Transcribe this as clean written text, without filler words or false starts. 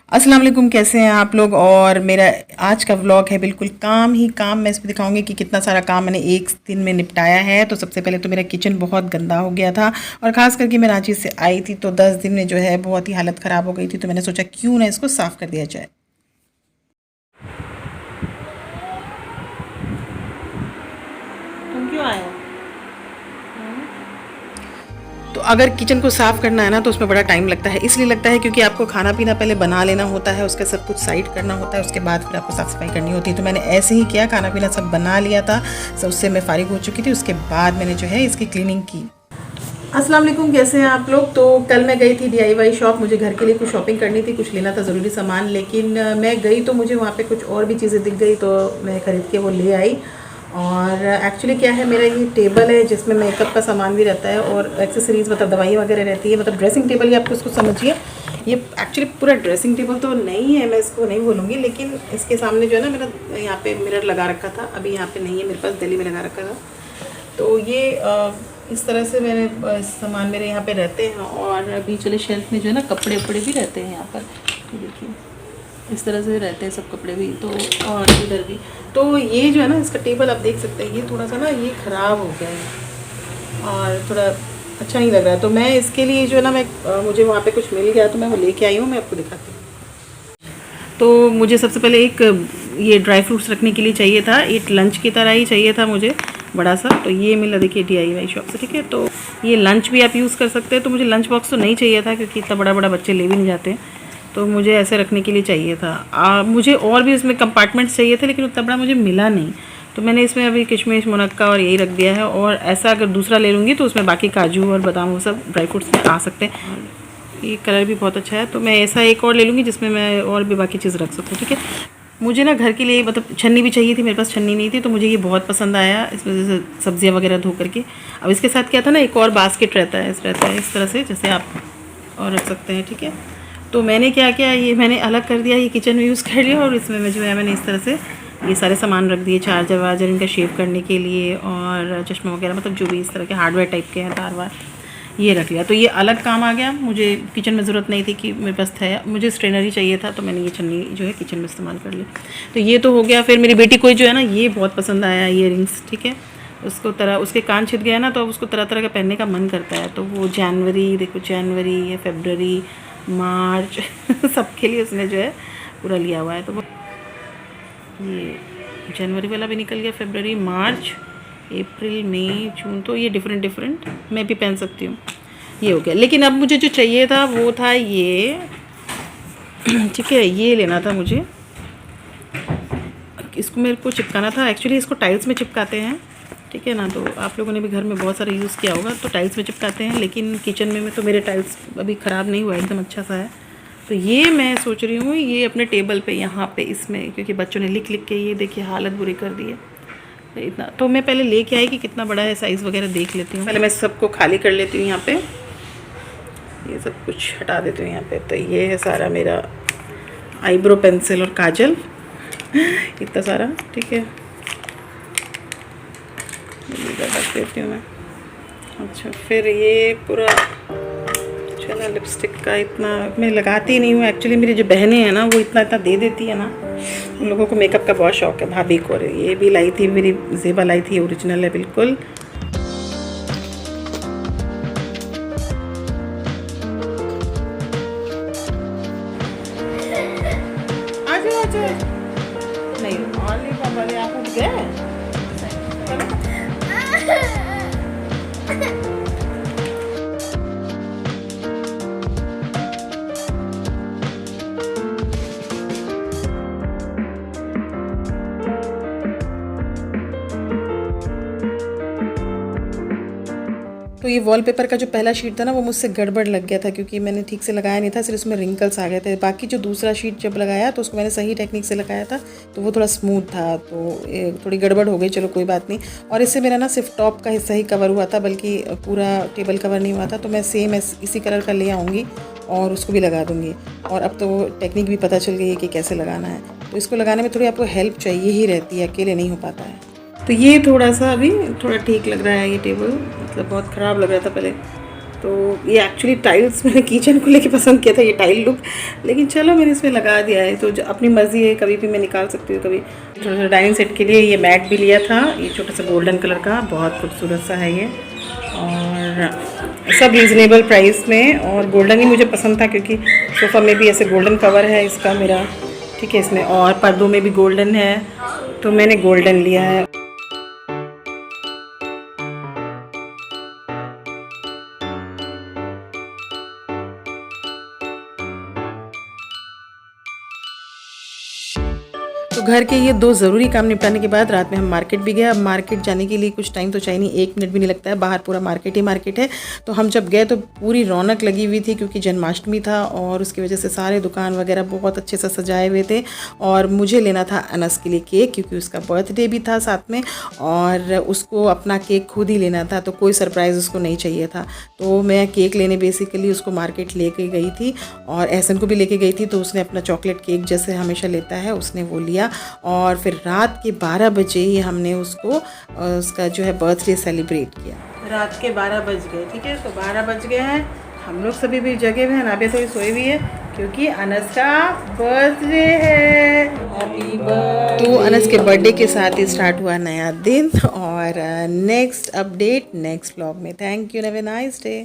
अस्सलाम वालेकुम, कैसे हैं आप लोग। और मेरा आज का व्लॉग है बिल्कुल काम ही काम। मैं इसमें दिखाऊंगी कि कितना सारा काम मैंने एक दिन में निपटाया है। तो सबसे पहले तो मेरा किचन बहुत गंदा हो गया था, और ख़ास करके मैं रांची से आई थी तो 10 दिन में जो है बहुत ही हालत ख़राब हो गई थी। तो मैंने सोचा क्यों ना इसको साफ़ कर दिया जाए। तुम क्यों आए हो? तो अगर किचन को साफ़ करना है ना तो उसमें बड़ा टाइम लगता है। इसलिए लगता है क्योंकि आपको खाना पीना पहले बना लेना होता है, उसके सब कुछ साइड करना होता है, उसके बाद फिर आपको साफ़ सफाई करनी होती है। तो मैंने ऐसे ही किया, खाना पीना सब बना लिया था, सब उससे मैं फ़ारिग हो चुकी थी। उसके बाद मैंने जो है इसकी क्लीनिंग की। अस्सलाम वालेकुम, कैसे हैं आप लोग। तो कल मैं गई थी DIY शॉप, मुझे घर के लिए कुछ शॉपिंग करनी थी, कुछ लेना था ज़रूरी सामान। लेकिन मैं गई तो मुझे वहाँ पे कुछ और भी चीज़ें दिख गई, तो मैं ख़रीद के वो ले आई। और एक्चुअली क्या है, मेरा ये टेबल है जिसमें मेकअप का सामान भी रहता है और एक्सेसरीज़, मतलब दवाई वगैरह रहती है, मतलब ड्रेसिंग टेबल ही आपको इसको समझिए। ये एक्चुअली पूरा ड्रेसिंग टेबल तो नहीं है, मैं इसको नहीं बोलूँगी, लेकिन इसके सामने जो है ना, मेरा यहाँ पे मिरर लगा रखा था। अभी यहाँ पे नहीं है मेरे पास, दिल्ली में लगा रखा था। तो ये इस तरह से मैंने सामान मेरे यहाँ पे रहते हैं। और बीच वाले शेल्फ में जो है ना कपड़े वपड़े भी रहते हैं यहाँ पर। तो देखिए इस तरह से रहते हैं सब कपड़े भी। तो और इधर भी। तो ये जो है ना, इसका टेबल आप देख सकते हैं, ये थोड़ा सा ना ये ख़राब हो गया है और थोड़ा अच्छा नहीं लग रहा है। तो मैं इसके लिए जो है ना, मुझे वहाँ पे कुछ मिल गया तो मैं वो लेके आई हूँ, मैं आपको दिखाती हूँ। तो मुझे सबसे पहले एक ये ड्राई फ्रूट्स रखने के लिए चाहिए था, एक लंच की तरह ही चाहिए था मुझे बड़ा सा। तो ये मिला देखिए DIY शॉप से, ठीक है। तो ये लंच भी आप यूज़ कर सकते हैं। तो मुझे लंच बॉक्स तो नहीं चाहिए था क्योंकि इतना बड़ा बड़ा बच्चे ले भी नहीं जाते, तो मुझे ऐसे रखने के लिए चाहिए था। मुझे और भी इसमें कंपार्टमेंट्स चाहिए थे, लेकिन उतना बड़ा मुझे मिला नहीं। तो मैंने इसमें अभी किशमिश, मुनक्का और यही रख दिया है। और ऐसा अगर दूसरा ले लूँगी तो उसमें बाकी काजू और बादाम वो सब ड्राई फ्रूट्स में आ सकते हैं। ये कलर भी बहुत अच्छा है, तो मैं ऐसा एक और ले लूँगी जिसमें मैं और भी बाकी चीज़ रख सकूँ, ठीक है। मुझे ना घर के लिए मतलब छन्नी भी चाहिए थी, मेरे पास छन्नी नहीं थी, तो मुझे ये बहुत पसंद आया। इसमें जैसे सब्जियां वगैरह धो करके। अब इसके साथ क्या था ना, एक और बास्केट रहता है इस तरह से, जैसे आप और रख सकते हैं, ठीक है। तो मैंने क्या किया, ये मैंने अलग कर दिया, ये किचन में यूज़ कर लिया। और इसमें मैं जो है मैंने इस तरह से ये सारे सामान रख दिए, चार्जर वार्जर इनका शेव करने के लिए, और चश्मा वगैरह, मतलब जो भी इस तरह के हार्डवेयर टाइप के हैं, तार वार, ये रख लिया। तो ये अलग काम आ गया, मुझे किचन में ज़रूरत नहीं थी कि मेरे पास था, मुझे स्ट्रेनरी चाहिए था, तो मैंने ये छन्नी जो है किचन में इस्तेमाल कर ली। तो ये तो हो गया। फिर मेरी बेटी को जो है ना ये बहुत पसंद आया, ईयरिंग्स, ठीक है। उसके कान छिद गया ना, तो अब उसको तरह तरह का पहनने का मन करता है। तो वो जनवरी, देखो जनवरी या फरवरी, मार्च सबके लिए उसने जो है पूरा लिया हुआ है। तो वो ये जनवरी वाला भी निकल गया, फरवरी, मार्च, अप्रैल, मई, जून, तो ये डिफरेंट मैं भी पहन सकती हूँ। ये हो गया। लेकिन अब मुझे जो चाहिए था वो था ये ठीक है, ये लेना था मुझे। इसको मेरे को चिपकाना था। एक्चुअली इसको टाइल्स में चिपकाते हैं, ठीक है ना। तो आप लोगों ने भी घर में बहुत सारा यूज़ किया होगा, तो टाइल्स में चिपकाते हैं। लेकिन किचन में तो मेरे टाइल्स अभी ख़राब नहीं हुआ, एकदम अच्छा सा है। तो ये मैं सोच रही हूँ ये अपने टेबल पे यहाँ पे इसमें, क्योंकि बच्चों ने लिख लिख के ये देखिए हालत बुरी कर दी है। तो इतना तो मैं पहले लेके आई कि कितना बड़ा है, साइज़ वगैरह देख लेती हूँ। पहले मैं सबको खाली कर लेती हूँ यहाँ पे, ये सब कुछ हटा देती हूँ यहाँ पे। तो ये है सारा मेरा आईब्रो पेंसिल और काजल, इतना सारा, ठीक है। रख देती हूँ मैं। अच्छा, फिर ये पूरा चला लिपस्टिक का इतना मैं लगाती नहीं हूँ। एक्चुअली मेरी जो बहनें हैं ना, वो इतना इतना दे देती है ना, उन लोगों को मेकअप का बहुत शौक है, भाभी को। ये भी लाई थी मेरी ज़ेबा, लाई थी, ओरिजिनल है बिल्कुल। नहीं वाले आप उठ गए। तो ये वॉलपेपर का जो पहला शीट था ना, वो मुझसे गड़बड़ लग गया था, क्योंकि मैंने ठीक से लगाया नहीं था, सिर्फ उसमें रिंकल्स आ गए थे। बाकी जो दूसरा शीट जब लगाया तो उसको मैंने सही टेक्निक से लगाया था, तो वो थोड़ा स्मूथ था। तो थोड़ी गड़बड़ हो गई, चलो कोई बात नहीं। और इससे मेरा ना सिर्फ टॉप का हिस्सा ही कवर हुआ था, बल्कि पूरा टेबल कवर नहीं हुआ था। तो मैं सेम इसी कलर का ले आऊँगी और उसको भी लगा दूँगी। और अब तो टेक्निक भी पता चल गई है कि कैसे लगाना है। तो इसको लगाने में थोड़ी आपको हेल्प चाहिए ही रहती है, अकेले नहीं हो पाता है। तो ये थोड़ा सा अभी थोड़ा ठीक लग रहा है ये टेबल, मतलब बहुत ख़राब लग रहा था पहले। तो ये एक्चुअली टाइल्स मैंने किचन को लेके पसंद किया था, ये टाइल लुक, लेकिन चलो मैंने इसमें लगा दिया है, तो जो अपनी मर्ज़ी है, कभी भी मैं निकाल सकती हूँ। कभी छोटा सा डाइनिंग सेट के लिए ये मैट भी लिया था, ये छोटा सा गोल्डन कलर का, बहुत खूबसूरत सा है ये, और सब रीज़नेबल प्राइस में। और गोल्डन ही मुझे पसंद था क्योंकि सोफ़ा में भी ऐसे गोल्डन कवर है इसका मेरा, ठीक है, इसमें और पर्दों में भी गोल्डन है, तो मैंने गोल्डन लिया है। तो घर के ये 2 ज़रूरी काम निपटाने के बाद रात में हम मार्केट भी गए। अब मार्केट जाने के लिए कुछ टाइम तो चाहिए नहीं, 1 मिनट भी नहीं लगता है, बाहर पूरा मार्केट ही मार्केट है। तो हम जब गए तो पूरी रौनक लगी हुई थी क्योंकि जन्माष्टमी था और उसकी वजह से सारे दुकान वगैरह बहुत अच्छे से सजाए हुए थे। और मुझे लेना था अनस के लिए केक क्योंकि उसका बर्थडे भी था साथ में, और उसको अपना केक खुद ही लेना था, तो कोई सरप्राइज़ उसको नहीं चाहिए था। तो मैं केक लेने बेसिकली उसको मार्केट लेके गई थी और एहसन को भी लेके गई थी, तो उसने अपना चॉकलेट केक जैसे हमेशा लेता है उसने वो लिया। और फिर रात के 12 बजे ही हमने उसको उसका जो है बर्थडे सेलिब्रेट किया। रात के 12 बज गए, ठीक है, तो 12 बज गए हैं, हम लोग सभी भी जगे हुए हैं, नाबिया थोड़ी सोई हुई है क्योंकि अनस का बर्थडे है। Happy birthday. तो अनस के बर्थडे के साथ ही स्टार्ट हुआ नया दिन, और नेक्स्ट अपडेट नेक्स्ट व्लॉग में। Thank you, have a nice day.